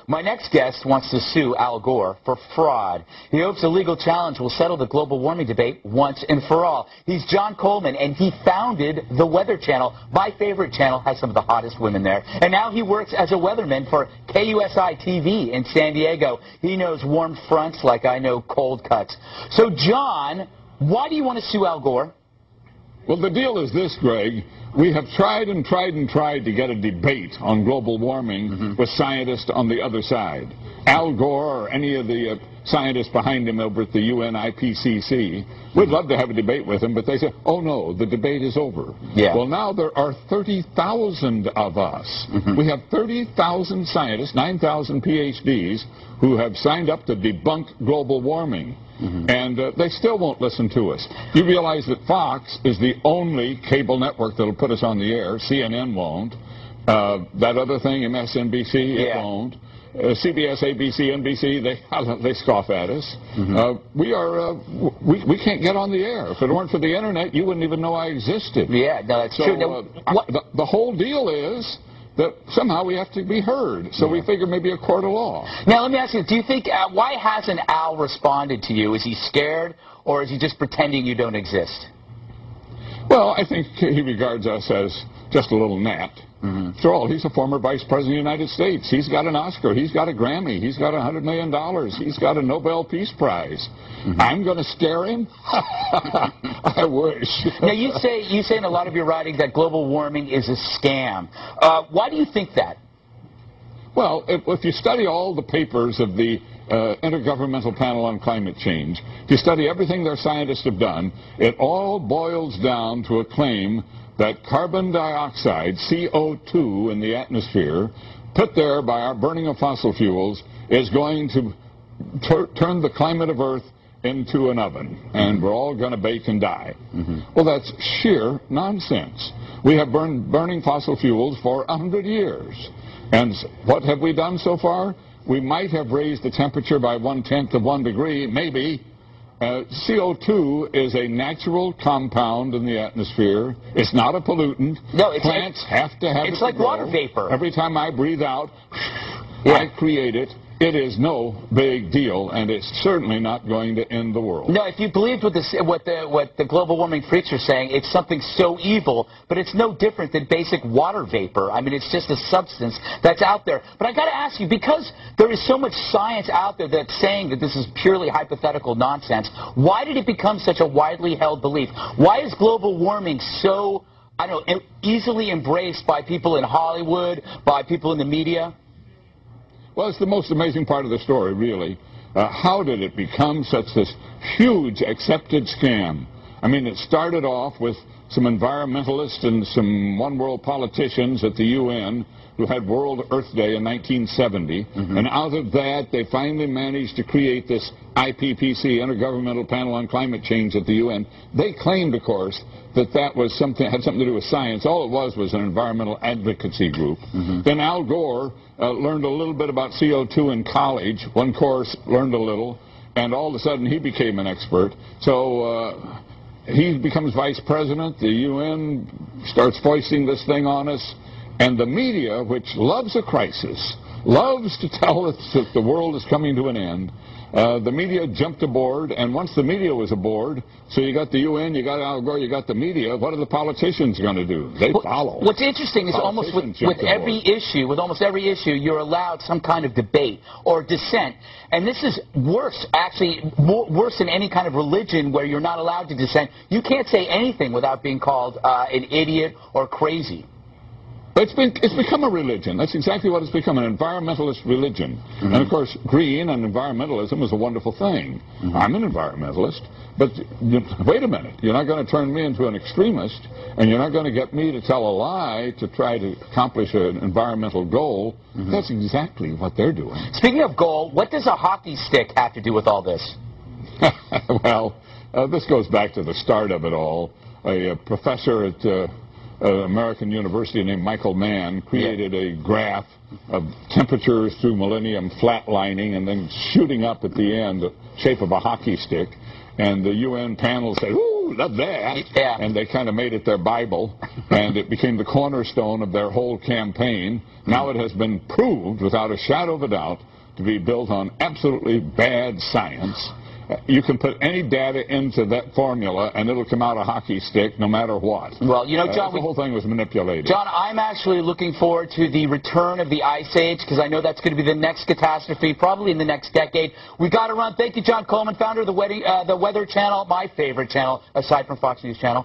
My next guest wants to sue Al Gore for fraud. He hopes a legal challenge will settle the global warming debate once and for all. He's John Coleman, and he founded the Weather Channel. My favorite channel, has some of the hottest women there. And now he works as a weatherman for KUSI-TV in San Diego. He knows warm fronts like I know cold cuts. So, John, why do you want to sue Al Gore? Well, the deal is this, Greg. We have tried and tried and tried to get a debate on global warming with scientists on the other side. Al Gore or any of the scientists behind him over at the ONU-IPCC, we'd love to have a debate with him, but they say, oh no, the debate is over. Yeah. Well, now there are 30,000 of us. We have 30,000 scientists, 9,000 PhDs, who have signed up to debunk global warming. And they still won't listen to us. You realize that Fox is the only cable network that will put us on the air. CNN won't. That other thing, MSNBC, it won't. CBS, ABC, NBC, they scoff at us. We can't get on the air. If it weren't for the internet, you wouldn't even know I existed. Yeah, no, that's true. The whole deal is that somehow we have to be heard. So we figure maybe a court of law. Now, let me ask you, do you think, why hasn't Al responded to you? Is he scared, or is he just pretending you don't exist? Well, I think he regards us as just a little gnat. After all, he's a former vice president of the United States. He's got an Oscar. He's got a Grammy. He's got $100 million. He's got a Nobel Peace Prize. I'm going to scare him? I wish. Now, you say in a lot of your writing that global warming is a scam. Why do you think that? Well, if you study all the papers of the Intergovernmental Panel on Climate Change, if you study everything their scientists have done, it all boils down to a claim that carbon dioxide, CO2 in the atmosphere, put there by our burning of fossil fuels, is going to turn the climate of Earth into an oven, and we're all going to bake and die. Well, that's sheer nonsense. We have been burning fossil fuels for 100 years. And what have we done so far? We might have raised the temperature by 1/10 of 1 degree, maybe. CO2 is a natural compound in the atmosphere. It's not a pollutant. No, plants have to have it. It's like water vapor. Every time I breathe out, I create it. It is no big deal, and it's certainly not going to end the world. No, if you believed what the global warming freaks are saying, it's something so evil, but it's no different than basic water vapor. I mean, it's just a substance that's out there. But I got to ask you, because there is so much science out there that's saying that this is purely hypothetical nonsense, why did it become such a widely held belief? Why is global warming so, I don't know, easily embraced by people in Hollywood, by people in the media? Well, it's the most amazing part of the story, really. How did it become such this huge accepted scam? I mean, it started off with some environmentalists and some one-world politicians at the UN who had World Earth Day in 1970, and out of that they finally managed to create this IPCC, Intergovernmental Panel on Climate Change at the UN. They claimed, of course, that that was had something to do with science. All it was an environmental advocacy group. Then Al Gore learned a little bit about CO2 in college. One course, learned a little, and all of a sudden he became an expert. So he becomes vice president. The UN starts foisting this thing on us. And the media, which loves a crisis, loves to tell us that the world is coming to an end, the media jumped aboard, and once the media was aboard, so you got the UN, you got Al Gore, you got the media, what are the politicians going to do? They follow. What's interesting is almost with every issue, with almost every issue, you're allowed some kind of debate or dissent. And this is worse, actually, worse than any kind of religion where you're not allowed to dissent. You can't say anything without being called an idiot or crazy. It's become a religion. That's exactly what it's become, an environmentalist religion. And, of course, green and environmentalism is a wonderful thing. I'm an environmentalist, but wait a minute. You're not going to turn me into an extremist, and you're not going to get me to tell a lie to try to accomplish an environmental goal. That's exactly what they're doing. Speaking of goal, what does a hockey stick have to do with all this? Well, this goes back to the start of it all. A professor at American University named Michael Mann created a graph of temperatures through millennium flatlining and then shooting up at the end, the shape of a hockey stick. And the UN panel said, ooh, woo, love that. Yeah. And they kind of made it their Bible, and it became the cornerstone of their whole campaign. Now it has been proved, without a shadow of a doubt, to be built on absolutely bad science. You can put any data into that formula, and it'll come out a hockey stick no matter what. Well, you know, John, the whole thing was manipulated. John, I'm actually looking forward to the return of the Ice Age, because I know that's going to be the next catastrophe, probably in the next decade. We got to run. Thank you, John Coleman, founder of the Weather Channel, my favorite channel, aside from Fox News Channel.